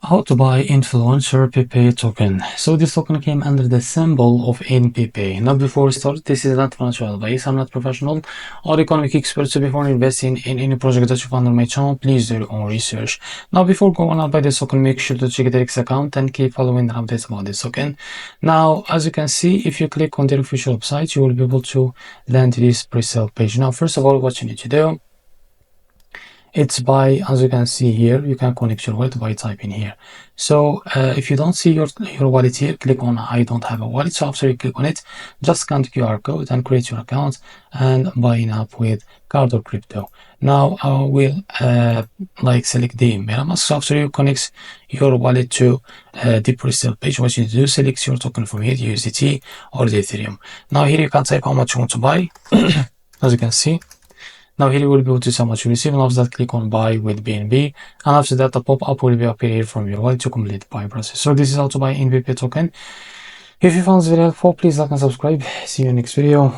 How to buy influencer Pepe token. So this token came under the symbol of INPEPE. Now before we start, this is not financial advice. I'm not professional or economic expert, so before investing in any project that you find on my channel, please do your own research. Now before going out by this token, make sure to check the X account and keep following the updates about this token. Now as you can see, if you click on their official website, you will be able to land this pre-sale page. Now first of all, what you need to do, it's by, as you can see here, you can connect your wallet by typing here. So if you don't see your wallet here, click on I don't have a wallet. So after you click on it, just scan the QR code and create your account and buying up with card or crypto. Now I will select the MetaMask. So after you connect your wallet to the pre-sale page, what you need to do, select your token from here, the USDT or the Ethereum. Now here you can type how much you want to buy. As you can see, now here you will be able to see how much you receive, and after that click on buy with BNB, and after that the pop-up will be appear here from your wallet to complete the buy process. So this is how to buy in Pepe token. If you found this very helpful, please like and subscribe. See you in the next video.